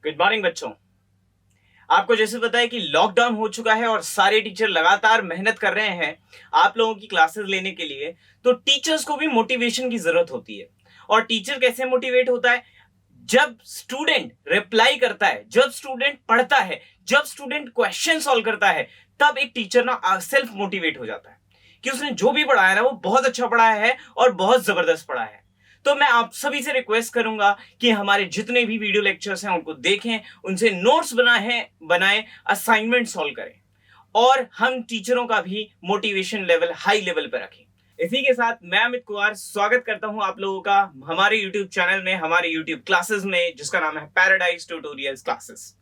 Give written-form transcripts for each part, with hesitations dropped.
Good morning बच्चों। आपको जैसे पता है कि लॉकडाउन हो चुका है और सारे टीचर लगातार मेहनत कर रहे हैं आप लोगों की क्लासेस लेने के लिए। तो टीचर्स को भी मोटिवेशन की जरूरत होती है। और टीचर कैसे मोटिवेट होता है? जब स्टूडेंट रिप्लाई करता है, जब स्टूडेंट पढ़ता है, जब स्टूडेंट क्वेश्चन सॉल्व करता है, तब एक टीचर ना सेल्फ मोटिवेट हो जाता है कि उसने जो भी पढ़ाया ना वो बहुत अच्छा पढ़ाया है और बहुत जबरदस्त पढ़ाया है। तो मैं आप सभी से रिक्वेस्ट करूंगा कि हमारे जितने भी वीडियो लेक्चर्स हैं उनको देखें, उनसे नोट्स बनाएं, असाइनमेंट सॉल्व करें और हम टीचरों का भी मोटिवेशन लेवल हाई लेवल पर रखें। इसी के साथ मैं अमित कुमार स्वागत करता हूं आप लोगों का हमारे YouTube चैनल में, हमारे YouTube क्लासेस में, जिसका नाम है पैराडाइज ट्यूटोरियल्स क्लासेस।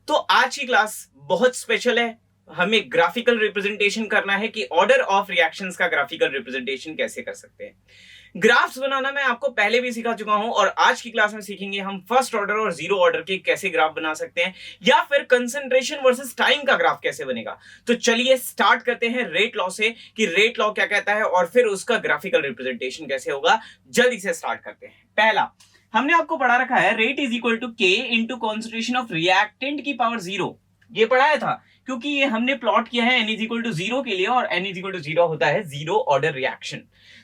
तो आज की क्लास बहुत स्पेशल है। हमें ग्राफिकल रिप्रेजेंटेशन करना है कि ऑर्डर ऑफ रिएक्शंस का ग्राफिकल रिप्रेजेंटेशन कैसे कर सकते हैं। ग्राफ्स बनाना मैं आपको पहले भी सिखा चुका हूं और आज की क्लास में सीखेंगे हम फर्स्ट ऑर्डर और जीरो ऑर्डर के कैसे ग्राफ बना सकते हैं, या फिर कंसंट्रेशन वर्सेस टाइम का ग्राफ कैसे बनेगा। तो चलिए स्टार्ट करते हैं रेट लॉ से कि रेट लॉ क्या कहता है और फिर उसका ग्राफिकल रिप्रेजेंटेशन कैसे होगा। जल्दी से स्टार्ट करते हैं। पहला, हमने आपको पढ़ा रखा है rate is equal to K into concentration of reactant की पावर 0। ये पढ़ाया था क्योंकि ये हमने प्लॉट किया है n इज इक्वल टू 0 के लिए और n इज इक्वल टू 0 होता है जीरो ऑर्डर रिएक्शन।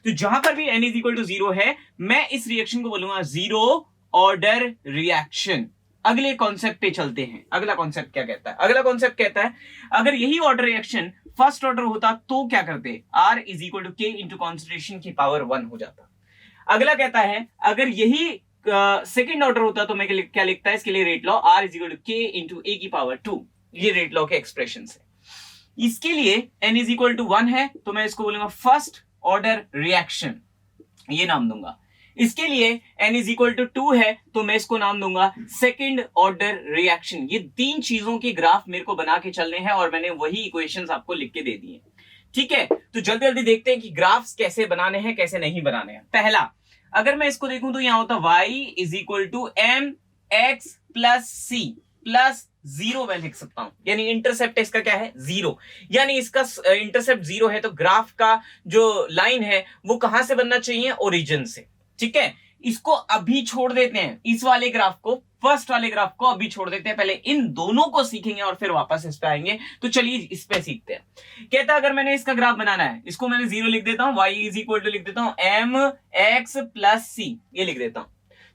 तो जहां पर भी n इज इक्वल टू 0 है, मैं इस रिएक्शन को बोलूंगा जीरो ऑर्डर रिएक्शन। अगले कॉन्सेप्ट पे चलते हैं। अगला कॉन्सेप्ट क्या कहता है? अगला कॉन्सेप्ट कहता है अगर यही ऑर्डर रिएक्शन फर्स्ट ऑर्डर होता तो क्या करते? R is equal to K into concentration की पावर 1 हो जाता। अगला कहता है अगर यही सेकेंड ऑर्डर होता तो मैं क्या लिखता है इसके लिए? Rate law R is equal to K into A की पावर 2। ये रेट लॉ के एक्सप्रेशन है। इसके लिए n इज इक्वल टू 1 है तो मैं इसको बोलूंगा फर्स्ट ऑर्डर रिएक्शन, ये नाम दूंगा। इसके लिए n इज इक्वल टू 2 है तो मैं इसको नाम दूंगा सेकेंड ऑर्डर रिएक्शन। ये तीन चीजों के ग्राफ मेरे को बना के चलने हैं और मैंने वही इक्वेशंस आपको लिख के दे दी है। ठीक है, तो जल्दी जल्दी देखते हैं कि ग्राफ्स कैसे बनाने हैं, कैसे नहीं बनाने हैं। पहला, अगर मैं इसको देखूं तो यहां होता y is equal to M X plus C plus 0 मैं लिख सकता हूं, यानी इंटरसेप्ट इसका क्या है? 0। यानी इसका इंटरसेप्ट 0 है तो ग्राफ का जो लाइन है वो कहां से बनना चाहिए? ओरिजिन से। ठीक है, इसको अभी छोड़ देते हैं, इस वाले ग्राफ को, फर्स्ट वाले ग्राफ को अभी छोड़ देते हैं। पहले इन दोनों को सीखेंगे और फिर वापस इस पे आएंगे। तो चलिए इस पे सीखते हैं। कहता है अगर मैंने इसका ग्राफ बनाना है, इसको मैंने 0 लिख देता हूं, y इज इक्वल टू लिख देता हूं एम एक्स प्लस सी, ये लिख देता हूं।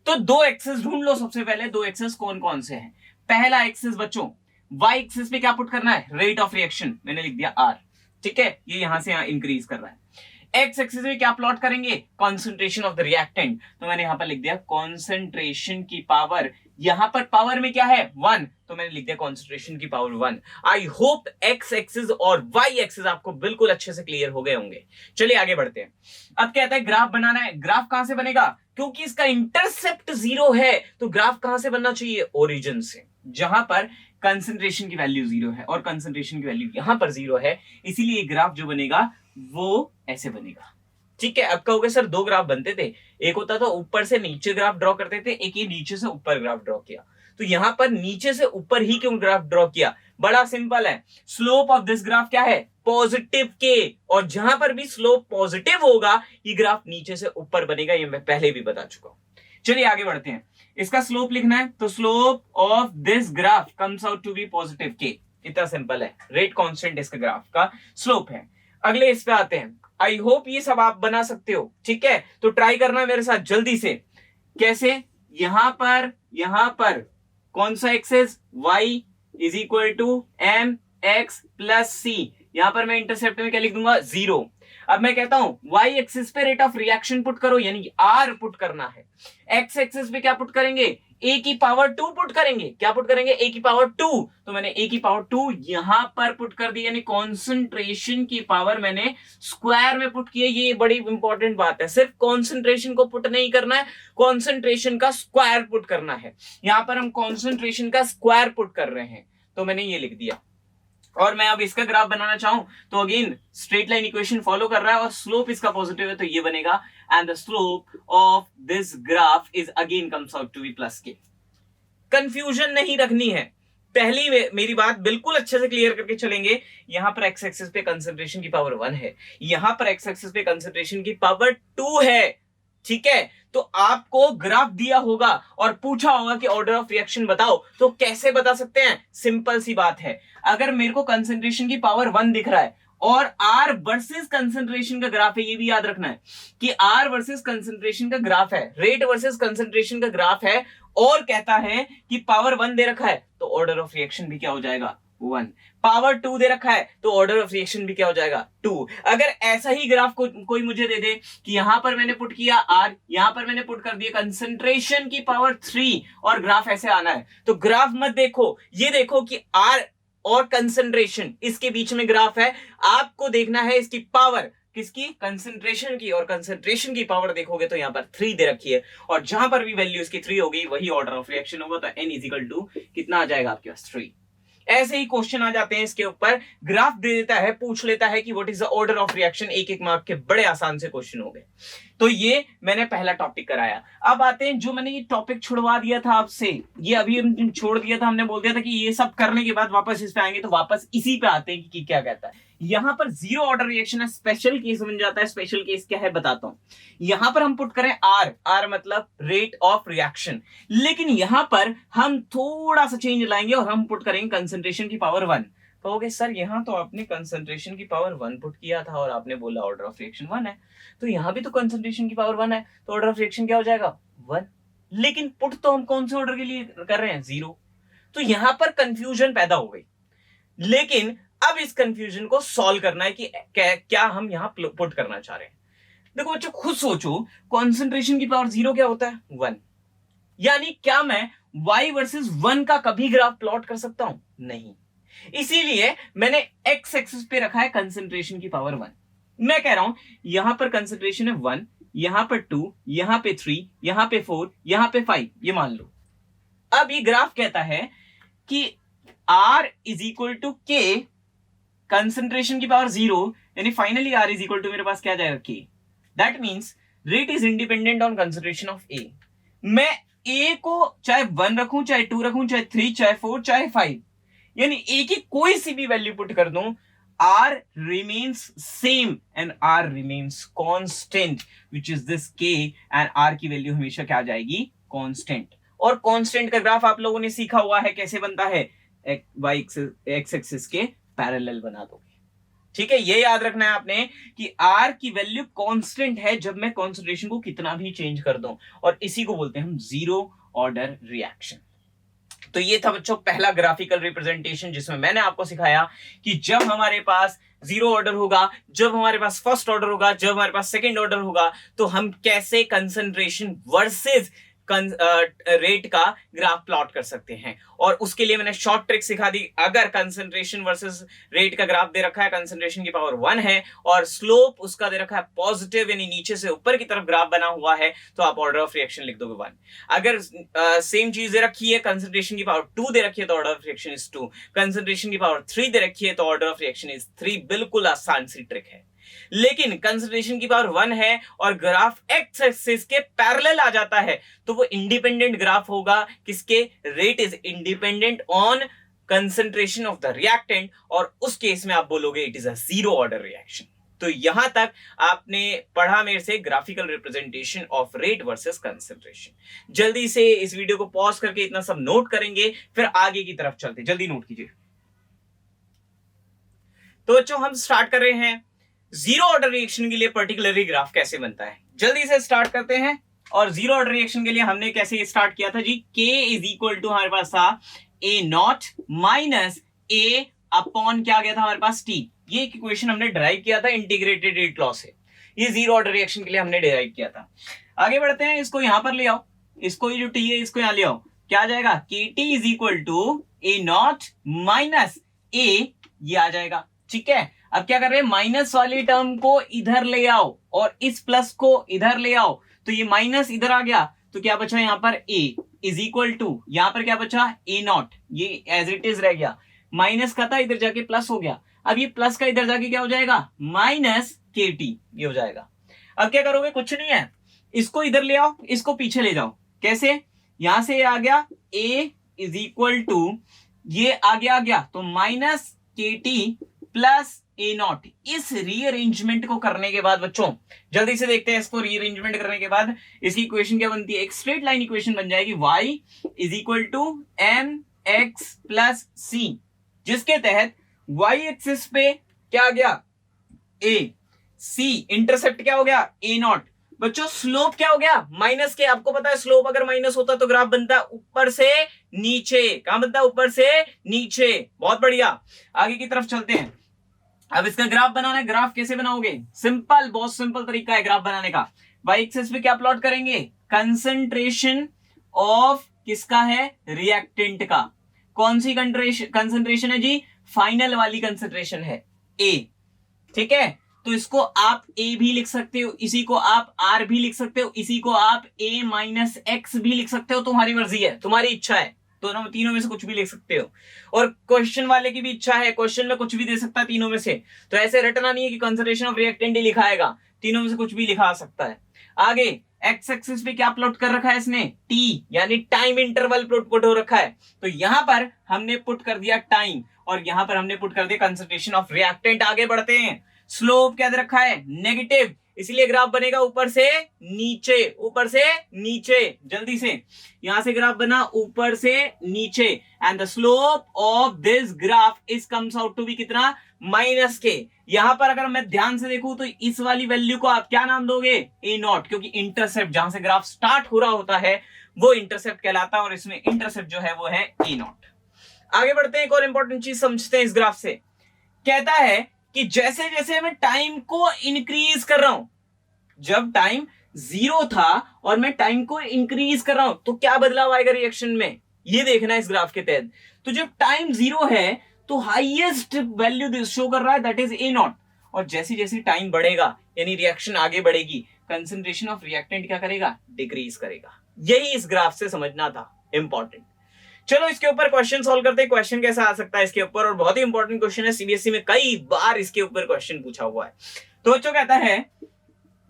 तो दो एक्सेस ढूंढ लो सबसे पहले। दो एक्सेस कौन कौन से हैं? पहला एक्सेस बच्चों, y एक्सेस पे क्या पुट करना है? रेट ऑफ रिएक्शन, मैंने लिख दिया r। ठीक है, ये यहां से यहां इंक्रीज कर रहा है। एक्स एक्सिस में क्या प्लॉट करेंगे? कॉन्सेंट्रेशन ऑफ द रिएक्टेंट, तो मैंने यहां पर लिख दिया कॉन्सेंट्रेशन की पावर। यहां पर पावर में क्या है? 1, तो मैंने लिख दिया कॉन्सेंट्रेशन की power 1। I hope x axis और वाई एक्सिस आपको बिल्कुल अच्छे से क्लियर हो गए होंगे। चलिए आगे बढ़ते हैं। अब कहता है ग्राफ बनाना है। ग्राफ कहां से बनेगा? क्योंकि इसका इंटरसेप्ट 0 है तो ग्राफ कहां से बनना चाहिए? ओरिजिन से, जहां पर कंसंट्रेशन की वैल्यू 0 है और कंसंट्रेशन की वैल्यू यहां पर 0 है। इसीलिए ग्राफ जो बनेगा वो ऐसे बनेगा। ठीक है, अब कहोगे सर दो ग्राफ बनते थे, एक होता था ऊपर से नीचे ग्राफ ड्रॉ करते थे, एक ये नीचे से ऊपर ग्राफ ड्रॉ किया। तो यहां पर नीचे से ऊपर ही क्यों ग्राफ ड्रॉ किया? बड़ा सिंपल है, स्लोप ऑफ दिस ग्राफ क्या है? पॉजिटिव के, और जहां पर भी स्लोप पॉजिटिव होगा ये ग्राफ नीचे से ऊपर बनेगा। ये मैं पहले भी बता चुका हूं। चलिए आगे बढ़ते हैं। इसका स्लोप लिखना है तो slope of this graph comes out to be positive K. इतना सिंपल है, रेट कांस्टेंट इसका ग्राफ का स्लोप है। अगले इस पे आते हैं। आई होप ये सब आप बना सकते हो। ठीक है, तो ट्राई करना मेरे साथ जल्दी से। कैसे? यहां पर कौन सा axis? y is equal to M X plus C. यहां पर मैं इंटरसेप्ट में क्या लिख दूंगा? 0। अब मैं कहता हूं y एक्सिस पे रेट ऑफ रिएक्शन पुट करो, यानी r पुट करना है। x एक्सिस पे क्या पुट करेंगे? a की पावर 2 पुट करेंगे। क्या पुट करेंगे? a की पावर 2। तो मैंने a की पावर 2 यहां पर पुट कर दी, यानी कॉन्सेंट्रेशन की पावर मैंने स्क्वायर में पुट की है। ये बड़ी इंपॉर्टेंट बात है, सिर्फ कॉन्सेंट्रेशन को पुट नहीं करना है, कॉन्सेंट्रेशन का स्क्वायर पुट करना है। यहां पर हम कॉन्सेंट्रेशन का स्क्वायर पुट कर रहे हैं, तो मैंने ये लिख दिया। और मैं अब इसका ग्राफ बनाना चाहूं तो again straight line equation follow कर रहा है और स्लोप इसका पॉजिटिव है तो ये बनेगा, and the slope of this graph is again comes out to be plus K. Confusion नहीं रखनी है, पहली मेरी बात बिल्कुल अच्छे से क्लियर करके चलेंगे। यहां पर एक्स एक्सिस पे कंसंट्रेशन की पावर 1 है, यहां पर एक्स एक्सिस पे कंसंट्रेशन की पावर 2 है। ठीक है, तो आपको ग्राफ दिया होगा और पूछा होगा कि ऑर्डर ऑफ रिएक्शन बताओ, तो कैसे बता सकते हैं? सिंपल सी बात है, अगर मेरे को कंसंट्रेशन की पावर 1 दिख रहा है और आर वर्सेस कंसंट्रेशन का ग्राफ है, ये भी याद रखना है कि आर वर्सेस कंसंट्रेशन का ग्राफ है, रेट वर्सेस कंसंट्रेशन का ग्राफ है, और कहता है कि पावर 1 दे रखा है, तो ऑर्डर ऑफ रिएक्शन भी क्या हो जाएगा? 1। पावर 2 दे रखा है तो ऑर्डर ऑफ रिएक्शन भी क्या हो जाएगा? 2। अगर ऐसा ही ग्राफ कोई मुझे दे दे कि यहां पर मैंने पुट किया आर, यहां पर मैंने पुट कर दिया कंसंट्रेशन की पावर 3 और ग्राफ ऐसे आना है, तो ग्राफ मत देखो, ये देखो कि आर और कंसंट्रेशन इसके बीच में ग्राफ है, आपको देखना है इसकी पावर, किसकी? कंसंट्रेशन की, और कंसंट्रेशन की पावर देखोगे तो यहां पर 3 दे रखी है, और जहां पर भी वैल्यू इसकी 3 होगी वही ऑर्डर ऑफ रिएक्शन होगा, तो n इक्वल टू कितना आ जाएगा आपके पास? 3। ऐसे ही क्वेश्चन आ जाते हैं इसके ऊपर, ग्राफ दे देता है, पूछ लेता है कि what is the order of reaction, एक एक मार्क के बड़े आसान से क्वेश्चन हो गए। तो ये मैंने पहला टॉपिक कराया। अब आते हैं, जो मैंने ये टॉपिक छुड़वा दिया था आपसे, ये अभी हम छोड़ दिया था, हमने बोल दिया था कि ये सब करने के बाद वापस इस पे आएंगे, तो वापस इसी पे आते हैं कि क्या कहता है। यहां पर जीरो ऑर्डर रिएक्शन है, स्पेशल केस बन जाता है। स्पेशल केस क्या है बताता हूं। यहां पर हम पुट करें आर मतलब रेट ऑफ रिएक्शन, लेकिन यहां पर हम थोड़ा सा चेंज लाएंगे और हम पुट करेंगे कंसंट्रेशन की पावर 1। कहोगे सर यहां तो आपने कंसंट्रेशन की पावर 1 पुट किया था और आपने बोला ऑर्डर ऑफ रिएक्शन 1 है, तो यहां भी तो कंसंट्रेशन की पावर 1 है, तो ऑर्डर ऑफ रिएक्शन क्या हो जाएगा? 1। लेकिन पुट तो हम कौन से ऑर्डर के लिए कर रहे हैं? 0। तो यहां पर कंफ्यूजन पैदा हो गई, लेकिन अब इस कंफ्यूजन को सॉल्व करना है कि क्या हम यहां पुट करना चाह रहे हैं। देखो बच्चों, खुद सोचो, कंसंट्रेशन की पावर 0 क्या होता है? 1। यानी क्या मैं y वर्सेस 1 का कभी ग्राफ प्लॉट कर सकता हूं? नहीं। इसीलिए मैंने x एक्सिस पे रखा है कंसंट्रेशन की पावर 1। मैं कह रहा हूं यहां पर कंसंट्रेशन है 1, यहां पर 2, यहां पे 3, यहां पे 4, यहां पे 5, ये मान लो। अब ये ग्राफ कहता है कि r is equal to k, concentration की पावर 0, यानी finally r is equal to मेरे पास क्या आ जाएगा? k। That means rate is independent on concentration of a। मैं a को चाहे 1 रखूं, चाहे 2 रखूं, चाहे 3, चाहे 4, चाहे 5, यानी a की कोई सी भी वैल्यू पुट कर दूं, r remains same and r remains constant, which is this k, and r की वैल्यू हमेशा क्या आ जाएगी? कांस्टेंट। और कांस्टेंट का ग्राफ आप लोगों ने सीखा हुआ है कैसे बनता है, x एक्सिस के पैरेलल बना दोगे। ठीक है, ये याद रखना है आपने कि r की वैल्यू कांस्टेंट है जब मैं कंसंट्रेशन को कितना भी चेंज कर दूं, और इसी को बोलते हैं हम जीरो ऑर्डर रिएक्शन। तो ये था बच्चों पहला ग्राफिकल रिप्रेजेंटेशन, जिसमें मैंने आपको सिखाया कि जब हमारे पास जीरो ऑर्डर होगा, जब हमारे पास फर्स्ट ऑर्डर होगा, जब हमारे पास सेकंड ऑर्डर होगा, तो हम कैसे कंसंट्रेशन वर्सेस रेट का ग्राफ प्लॉट कर सकते हैं। और उसके लिए मैंने शॉर्ट ट्रिक सिखा दी। अगर कंसंट्रेशन वर्सेस रेट का ग्राफ दे रखा है, कंसंट्रेशन की पावर 1 है और स्लोप उसका दे रखा है पॉजिटिव, यानी नीचे से ऊपर की तरफ ग्राफ बना हुआ है, तो आप ऑर्डर ऑफ रिएक्शन लिख दोगे 1। अगर सेम चीज दे रखी है, कंसंट्रेशन की पावर 2 दे रखी है, तो order of reaction is 2। Concentration की पावर 3 दे रखी है, तो ऑर्डर ऑफ रिएक्शन इज 3। बिल्कुल आसान सी ट्रिक है। लेकिन कंसंट्रेशन की पावर 1 है और ग्राफ एक्स एक्सिस के पैरेलल आ जाता है, तो वो इंडिपेंडेंट ग्राफ होगा किसके? Rate is independent on concentration of the reactant, और उस केस में आप बोलोगे it is a zero order reaction. तो यहां तक आपने पढ़ा मेरे से graphical representation of rate versus concentration. जल्दी से इस वीडियो को पॉज करके इतना सब नोट करेंगे, फिर आगे की तरफ चलते। जल्दी नोट कीजिए। तो बच्चों हम स्टार्ट कर रहे हैं जीरो ऑर्डर रिएक्शन के लिए पर्टिकुलरली ग्राफ कैसे बनता है। जल्दी से स्टार्ट करते हैं। और जीरो ऑर्डर रिएक्शन के लिए हमने कैसे स्टार्ट किया था जी? K इज इक्वल टू हमारे पास था A naught minus A upon क्या आ गया था हमारे पास? T। ये एक इक्वेशन हमने डिराइव किया था इंटीग्रेटेड रेट लॉ से। ये जीरो ऑर्डर रिएक्शन के लिए हमने डिराइव किया था। आगे बढ़ते हैं, इसको यहां पर ले आओ, इसको ये जो T है इसको यहां ले आओ। क्या आ जाएगा? KT is equal to A naught minus A, ये आ जाएगा। ठीक है, अब क्या कर रहे हैं? माइनस वाली टर्म को इधर ले आओ और इस प्लस को इधर ले आओ, तो ये माइनस इधर आ गया, तो क्या बचा यहाँ पर? A इज इक्वल टू, यहां पर क्या बचा? A नॉट, ये एज इट इज रह गया। माइनस का था, इधर जाके प्लस हो गया। अब ये प्लस का इधर जाके क्या हो जाएगा? माइनस KT, ये हो जाएगा। अब क्या करोगे? कुछ नहीं है, इसको इधर ले आओ, इसको पीछे ले जाओ। कैसे? यहां से आ गया A इज इक्वल टू, ये आगे आ गया, तो minus KT plus A not. इस रीअरेंजमेंट को करने के बाद बच्चों जल्दी से देखते हैं इसको, रीअरेंजमेंट करने के बाद इसकी इक्वेशन क्या बनती है, एक स्ट्रेट लाइन इक्वेशन बन जाएगी y is equal to M X plus C, जिसके तहत y एक्सिस पे क्या आ गया a, c इंटरसेप्ट क्या हो गया ए नॉट। बच्चों स्लोप क्या हो गया माइनस के, आपको पता है स्लोप अगर माइनस होता तो ग्राफ बनता ऊपर से नीचे, कहां बनता है ऊपर से नीचे। बहुत बढ़िया, आगे की तरफ चलते हैं। अब इसका ग्राफ बनाना है, ग्राफ कैसे बनाओगे, सिंपल, बहुत सिंपल तरीका है ग्राफ बनाने का। वाई एक्सिस पे क्या प्लॉट करेंगे, कंसंट्रेशन ऑफ किसका है, रिएक्टेंट का। कौन सी कंसंट्रेशन है जी, फाइनल वाली कंसंट्रेशन है ए, ठीक है। तो इसको आप ए भी लिख सकते हो, इसी को आप आर भी लिख सकते हो, इसी को आप ए माइनस एक्स भी लिख सकते हो, तुम्हारी मर्जी है, तुम्हारी इच्छा है, दोनों तीनों में से कुछ भी लिख सकते हो। और क्वेश्चन वाले की भी इच्छा है, क्वेश्चन में कुछ भी दे सकता है तीनों में से, तो ऐसे रटना नहीं है कि कंसंट्रेशन ऑफ रिएक्टेंट ही लिखाएगा, तीनों में से कुछ भी लिखा सकता है। आगे एक्स एक्सिस पे क्या प्लॉट कर रखा है इसने, टी यानी टाइम इंटरवल पुट हो रखा है, तो यहां पर हमने पुट कर दिया टाइम और यहां पर हमने पुट कर दिया कंसंट्रेशन ऑफ रिएक्टेंट। आगे बढ़ते हैं, स्लोप क्या दे रखा है, नेगेटिव, इसलिए ग्राफ बनेगा ऊपर से नीचे, ऊपर से नीचे, जल्दी से यहां से ग्राफ बना ऊपर से नीचे, and the slope of this graph is comes out to be कितना, माइनस के। यहां पर अगर मैं ध्यान से देखूं तो इस वाली वैल्यू को आप क्या नाम दोगे, ए नॉट, क्योंकि इंटरसेप्ट जहां से ग्राफ स्टार्ट हो रहा होता है वो इंटरसेप्ट कहलाता है और इसमें इंटरसेप्ट जो है वो है ए नॉट। आगे बढ़ते हैं, एक और इंपॉर्टेंट चीज समझते हैं इस ग्राफ से। कहता है कि जैसे जैसे मैं टाइम को इंक्रीज कर रहा हूं, जब टाइम 0 था और मैं टाइम को इंक्रीज कर रहा हूं तो क्या बदलाव आएगा रिएक्शन में, ये देखना है इस ग्राफ के तहत। तो जब टाइम 0 है तो हाईएस्ट वैल्यू शो कर रहा है, दैट इज ए नॉट, और जैसे जैसे टाइम बढ़ेगा यानी रिएक्शन आगे बढ़ेगी, कंसंट्रेशन ऑफ रिएक्टेंट क्या करेगा, डिक्रीज करेगा। यही इस ग्राफ से समझना था, इंपॉर्टेंट। चलो इसके ऊपर क्वेश्चन सॉल्व करते हैं। क्वेश्चन कैसा आ सकता है इसके ऊपर, और बहुत ही इंपॉर्टेंट क्वेश्चन है, सीबीएसई में कई बार इसके ऊपर क्वेश्चन पूछा हुआ है। तो बच्चों कहता है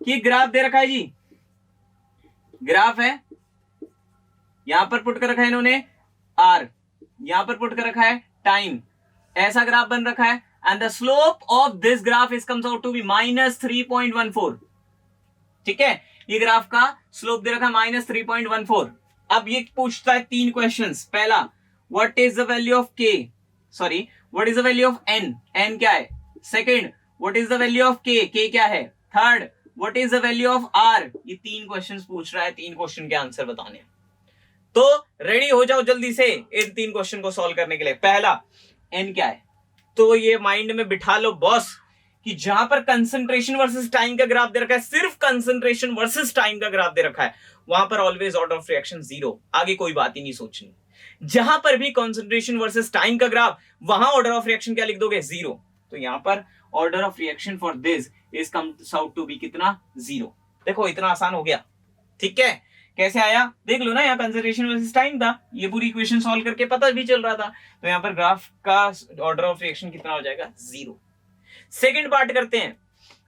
कि ग्राफ दे रखा है जी, ग्राफ है, यहां पर पुट कर रखा है इन्होंने आर, यहां पर पुट कर रखा है टाइम, ऐसा ग्राफ बन रखा है, and the slope of this graph is comes out to be -3.14। ठीक है, ये ग्राफ का स्लोप दे रखा है -3.14। अब ये पूछता है 3 क्वेश्चंस। पहला, what is the value of K, sorry what is the value of N, N क्या है। Second, what is the value of K क्या है। Third, what is the value of R. ये 3 क्वेश्चंस पूछ रहा है, 3 क्वेश्चन के आंसर बताने। तो रेडी हो जाओ जल्दी से इन 3 क्वेश्चन को सॉल्व करने के लिए। पहला, एन क्या है, तो ये माइंड में बिठा लो बॉस कि जहां पर कंसंट्रेशन वर्सेस टाइम का ग्राफ दे रखा है, सिर्फ कंसंट्रेशन वर्सेस टाइम का ग्राफ दे रखा है, वहां पर ऑलवेज ऑर्डर ऑफ रिएक्शन 0, आगे कोई बात ही नहीं सोचनी। जहां पर भी कंसंट्रेशन वर्सेस टाइम का ग्राफ, वहां ऑर्डर ऑफ रिएक्शन क्या लिख दोगे, 0। तो यहां पर order of reaction for this is comes out to be कितना, 0। देखो इतना आसान हो गया, ठीक है। कैसे आया देख लो ना, यहाँ कंसंट्रेशन वर्सेस टाइम था, ये पूरी इक्वेशन सॉल्व करके पता भी चल रहा था, तो यहाँ पर ग्राफ का ऑर्डर ऑफ रिएक्शन कितना हो जाएगा, 0। सेकंड पार्ट करते हैं।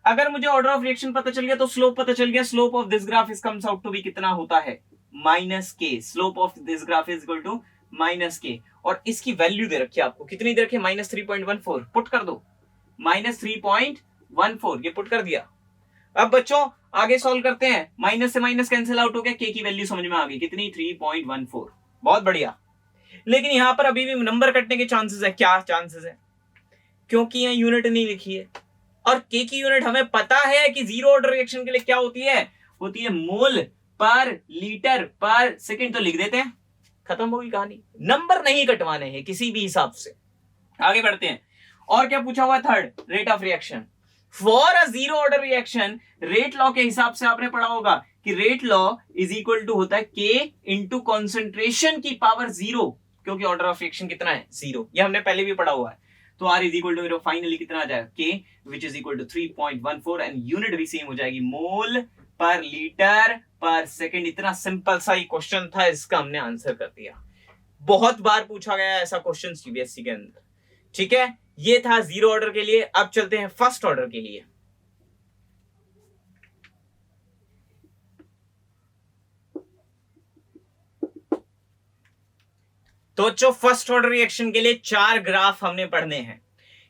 अगर मुझे ऑर्डर ऑफ रिएक्शन पता चल गया तो स्लोप पता चल गया, slope of this graph is comes out to be कितना होता है, -k। Slope of this graph is equal to -k, और इसकी वैल्यू दे रखी है आपको, कितनी दे रखी है, -3.14। पुट कर दो, -3.14, ये पुट कर दिया। अब बच्चों आगे सॉल्व करते हैं, माइनस से माइनस कैंसिल आउट हो गया, के की वैल्यू समझ में आ गई, कितनी, 3.14। बहुत बढ़िया। लेकिन यहां पर अभी भी नंबर कटने के चांसेस है। क्या चांसेस है, क्योंकि यहाँ यूनिट नहीं लिखी है, और के की यूनिट हमें पता है कि 0 ऑर्डर रिएक्शन के लिए क्या होती है मोल पर लीटर पर सेकंड। तो लिख देते हैं, खत्म होगी कहानी, नंबर नहीं कटवाने हैं किसी भी हिसाब से। आगे बढ़ते हैं, और क्या पूछा हुआ, third, rate of reaction for a 0 order reaction. Rate law के हिसाब से आपने पढ़ा होगा कि rate law is equal to होता है के इंटू कॉन्सेंट्रेशन की पावर 0, क्योंकि ऑर्डर ऑफ रिएक्शन कितना है, 0। ये हमने पहले भी पढ़ा हुआ है। तो R is equal to finally कितना आ जाएगा, K which is equal to 3.14, and unit भी सेम हो जाएगी, मोल पर लीटर पर सेकंड। इतना सिंपल सा ही क्वेश्चन था, इसका हमने आंसर कर दिया। बहुत बार पूछा गया ऐसा क्वेश्चन सीबीएसई के अंदर, ठीक है। ये था 0 ऑर्डर के लिए। अब चलते हैं फर्स्ट ऑर्डर के लिए। तो बच्चों फर्स्ट ऑर्डर रिएक्शन के लिए 4 ग्राफ हमने पढ़ने हैं।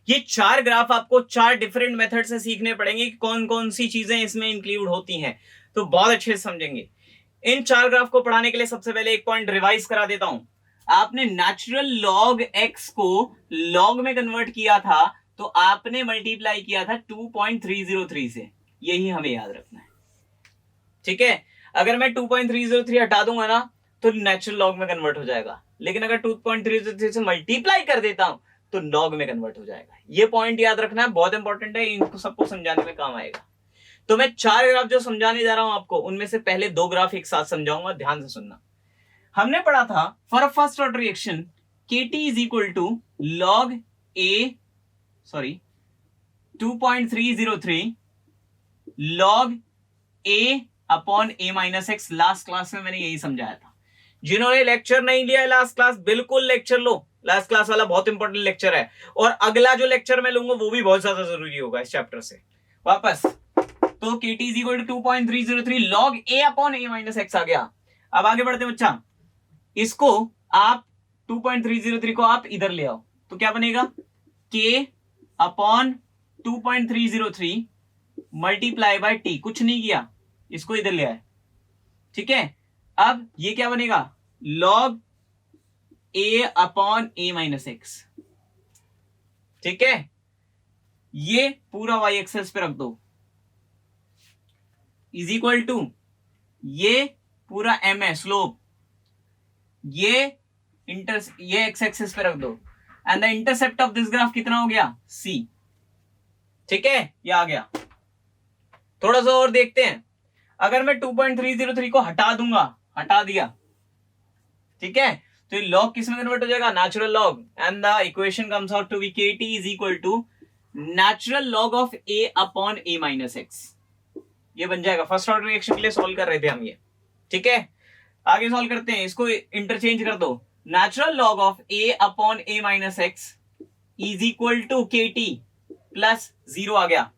ये 4 ग्राफ आपको 4 डिफरेंट मेथड से सीखने पड़ेंगे कि कौन कौन सी चीजें इसमें इंक्लूड होती हैं, तो बहुत अच्छे से समझेंगे। इन 4 ग्राफ को पढ़ाने के लिए सबसे पहले एक पॉइंट रिवाइज करा देता हूं। आपने नेचुरल लॉग एक्स को लॉग में कन्वर्ट किया था, तो आपने मल्टीप्लाई किया था 2.303 से, यही हमें याद रखना है। ठीक है, अगर मैं 2.303 हटा दूंगा ना तो नेचुरल लॉग में कन्वर्ट हो जाएगा, लेकिन अगर 2.303 से मल्टीप्लाई कर देता हूं तो लॉग में कन्वर्ट हो जाएगा। ये पॉइंट याद रखना है, बहुत इंपॉर्टेंट है, इनको सबको समझाने में काम आएगा। तो मैं 4 ग्राफ जो समझाने जा रहा हूं आपको, उनमें से पहले 2 ग्राफ एक साथ समझाऊंगा, ध्यान से सुनना। हमने पढ़ा था for first order reaction KT is equal to log A 2.303 log A upon A minus X. Last class में मैंने यही समझाया था। जिन्होंने लेक्चर नहीं लिया है लास्ट क्लास, बिल्कुल लेक्चर लो, लास्ट क्लास वाला बहुत इंपॉर्टेंट लेक्चर है, और अगला जो लेक्चर मैं लूंगा वो भी बहुत ज्यादा जरूरी होगा इस चैप्टर से। वापस तो KT is equal to 2.303 log A upon A minus X आ गया। अब आगे बढ़ते हैं बच्चा, इसको आप 2.303 को आप इधर ले आओ तो क्या बनेगा, K upon 2.303 multiply bye T। कुछ नहीं किया, इसको इधर ले आए। ठीक है, अब ये क्या बनेगा, log A upon A minus x. ठीक है, ये पूरा y एक्सेस पे रख दो, इज इक्वल टू ये पूरा m है स्लोप, ये x एक्सेस पे रख दो, and the intercept of this graph कितना हो गया, c। ठीक है, ये आ गया। थोड़ा सा और देखते हैं, अगर मैं 2.303 को हटा दूंगा, हटा दिया, ठीक है, तो ये लॉग किस में कन्वर्ट हो जाएगा, natural log, and the equation comes out to be KT is equal to natural log of a upon a minus X. ये बन जाएगा। फर्स्ट ऑर्डर रिएक्शन के लिए सॉल्व कर रहे थे हम ये। ठीक है, आगे सॉल्व करते हैं, इसको इंटरचेंज कर दो। Natural log of a upon a minus X is equal to KT plus 0 आ गया।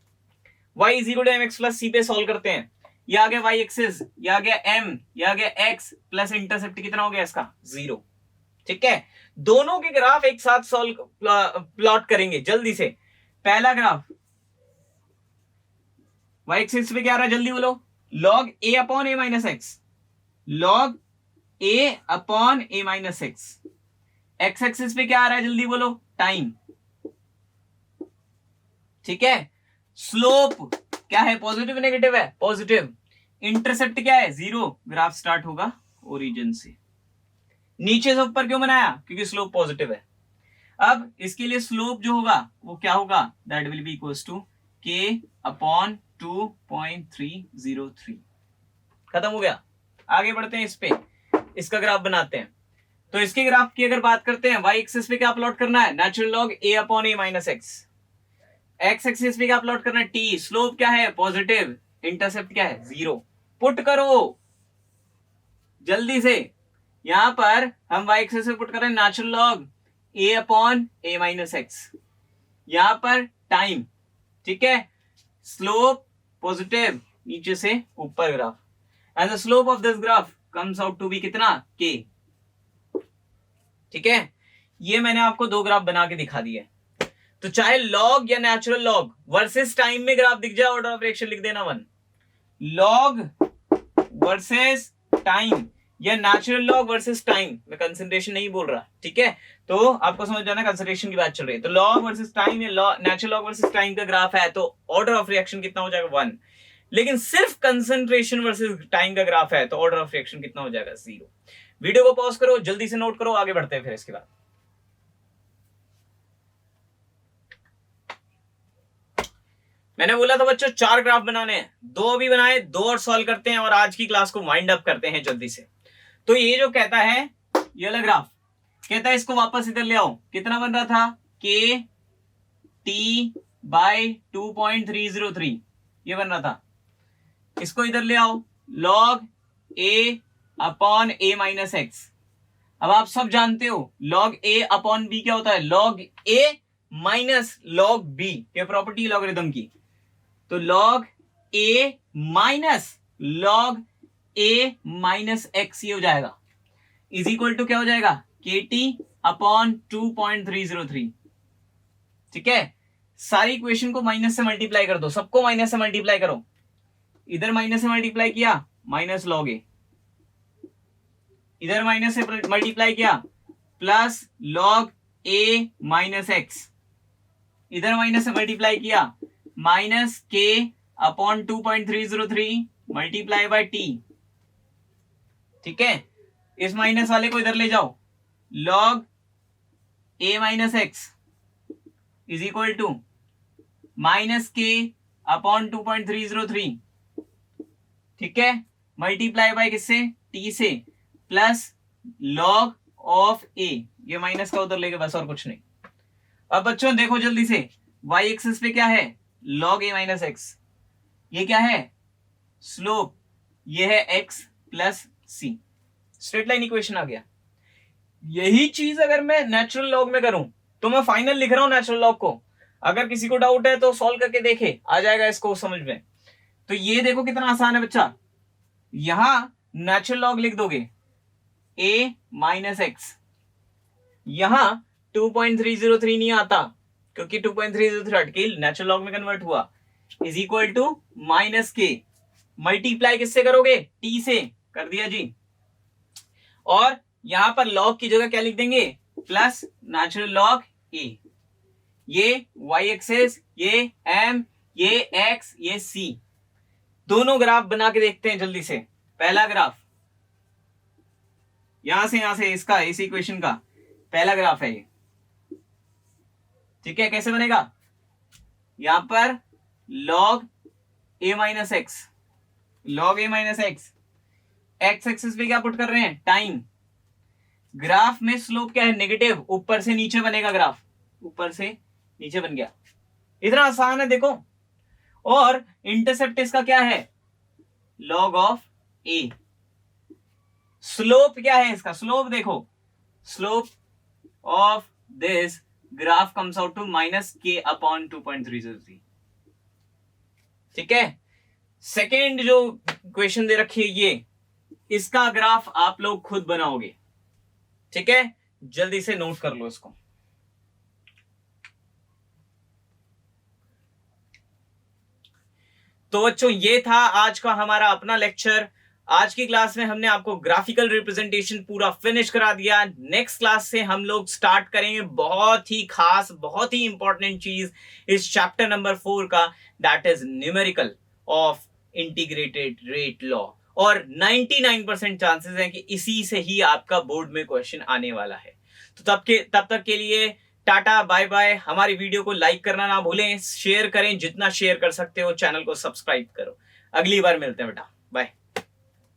y is equal to mx plus c पे सॉल्व करते हैं, ये आ गया y एक्सिस, ये आ गया m, ये आ गया x, प्लस इंटरसेप्ट कितना हो गया इसका, 0। ठीक है, दोनों के ग्राफ एक साथ सॉल्व प्लॉट करेंगे जल्दी से। पहला ग्राफ y एक्सिस पे क्या आ रहा है, जल्दी बोलो, log a upon a minus x, log a upon a minus x. x axis पे क्या आ रहा है, जल्दी बोलो, टाइम। ठीक है, स्लोप क्या है, पॉजिटिव नेगेटिव है, पॉजिटिव। इंटरसेप्ट क्या है, 0। ग्राफ स्टार्ट होगा ओरिजिन से। नीचे से ऊपर क्यों बनाया, क्योंकि स्लोप पॉजिटिव है। अब इसके लिए स्लोप जो होगा वो क्या होगा, that will be equals to k upon 2.303। खत्म हो गया। आगे बढ़ते हैं, इस पे इसका ग्राफ बनाते हैं। तो इसके ग्राफ की अगर बात करते हैं, y एक्सिस पे क्या प्लॉट करना है, natural log a upon a minus x. x axis पे क्या प्लॉट करना है, t। स्लोप क्या है, पॉजिटिव। इंटरसेप्ट क्या है, 0। पुट करो जल्दी से। यहां पर हम y एक्सिस पे पुट कर रहे हैं natural log a upon a minus x, यहां पर टाइम। ठीक है, स्लोप पॉजिटिव, नीचे से ऊपर graph, and the slope of this graph comes out to be कितना, k। ठीक है, ये मैंने आपको 2 ग्राफ बना के दिखा दिए। तो चाहे लॉग या नेचुरल लॉग वर्सेस टाइम में ग्राफ दिख जाए, ऑर्डर ऑफ रिएक्शन लिख देना 1। लॉग वर्सेस टाइम या नेचुरल लॉग वर्सेस टाइम, मैं कंसंट्रेशन नहीं बोल रहा। ठीक है, तो आपको समझ जाना कंसंट्रेशन की बात चल रही है। तो लॉग वर्सेस टाइम या नेचुरल लॉग वर्सेस टाइम का ग्राफ है, तो ऑर्डर ऑफ रिएक्शन कितना हो जाएगा, 1। लेकिन सिर्फ कंसंट्रेशन वर्सेस टाइम का ग्राफ है, तो ऑर्डर ऑफ रिएक्शन कितना हो जाएगा, 0। वीडियो को पॉज करो, जल्दी से नोट करो, आगे बढ़ते हैं फिर इसके बाद। मैंने बोला था बच्चों 4 ग्राफ बनाने हैं, 2 अभी बनाए, 2 और सॉल्व करते हैं, और आज की क्लास को वाइंड अप करते हैं जल्दी से। तो ये जो कहता है, ये वाला ग्राफ कहता है इसको वापस इधर ले आओ। कितना बन रहा था, k t बाय 2.303, ये बन रहा था। इसको इधर ले आओ, log a upon a minus x. अब आप सब जानते हो log a अपॉन b क्या होता है, log a minus log b, ये प्रॉपर्टी लॉगरिथम की। तो log a minus log a minus X ये हो जाएगा, इज इक्वल टू क्या हो जाएगा, kt अपॉन 2.303। ठीक है, सारी इक्वेशन को माइनस से मल्टीप्लाई कर दो, सबको माइनस से मल्टीप्लाई करो। इधर माइनस से मल्टीप्लाई किया माइनस लॉग ए, इधर माइनस से मल्टीप्लाई किया plus log A minus X, इधर माइनस से मल्टीप्लाई किया minus K upon 2.303 multiply by T. ठीक है, इस माइनस वाले को इधर ले जाओ, log A minus X is equal to minus K upon 2.303। ठीक है, मल्टीप्लाई बाय किससे, टी से, प्लस लॉग ऑफ ए, ये माइनस का उधर लेके बस और कुछ नहीं। अब बच्चों देखो जल्दी से, y एक्सिस पे क्या है, log a माइनस एक्स, ये क्या है, स्लोप, ये है x प्लस सी। स्ट्रेट लाइन इक्वेशन आ गया। यही चीज अगर मैं नेचुरल लॉग में करूं तो मैं फाइनल लिख रहा हूं नेचुरल लॉग को। अगर किसी को डाउट है तो सॉल्व करके देखे, आ जाएगा इसको समझ में। तो ये देखो कितना आसान है बच्चा, यहां नेचुरल लॉग लिख दोगे a माइनस एक्स, यहां 2.303 नहीं आता क्योंकि 2.303 हट के नेचुरल लॉग में कन्वर्ट हुआ, इज इक्वल टू माइनस के, मल्टीप्लाई किससे करोगे, टी से, कर दिया जी। और यहां पर लॉग की जगह क्या लिख देंगे, प्लस नेचुरल लॉग ए, ये y एक्सेस, ये m, ये x, ये c। दोनों ग्राफ बना के देखते हैं जल्दी से। पहला ग्राफ यहां से इसका, इस इक्वेशन का पहला ग्राफ है ये। ठीक है, कैसे बनेगा, यहां पर log a minus x, log a minus x, x axis पे क्या पुट कर रहे हैं, टाइम। ग्राफ में स्लोप क्या है, नेगेटिव, ऊपर से नीचे बनेगा ग्राफ, ऊपर से नीचे बन गया। इतना आसान है देखो। और इंटरसेप्ट इसका क्या है, log ऑफ a। स्लोप क्या है इसका, स्लोप देखो, slope of this graph comes out to minus k upon 2.303। ठीक है, सेकेंड जो क्वेश्चन दे रखी है ये, इसका ग्राफ आप लोग खुद बनाओगे। ठीक है, जल्दी से नोट कर लो इसको। तो बच्चों ये था आज का हमारा अपना लेक्चर। आज की क्लास में हमने आपको ग्राफिकल रिप्रेजेंटेशन पूरा फिनिश करा दिया। नेक्स्ट क्लास से हम लोग स्टार्ट करेंगे बहुत ही खास, बहुत ही इंपॉर्टेंट चीज इस चैप्टर नंबर 4 का, that is numerical of integrated rate law. और 99% चांसेस हैं कि इसी से ही आपका बोर्ड में क्वेश्चन आने वाला है। तो तब तक के लिए टाटा, बाय बाय। हमारी वीडियो को लाइक करना ना भूलें, शेयर करें, जितना शेयर कर सकते हो। चैनल को सब्सक्राइब करो। अगली बार मिलते हैं बेटा, बाय।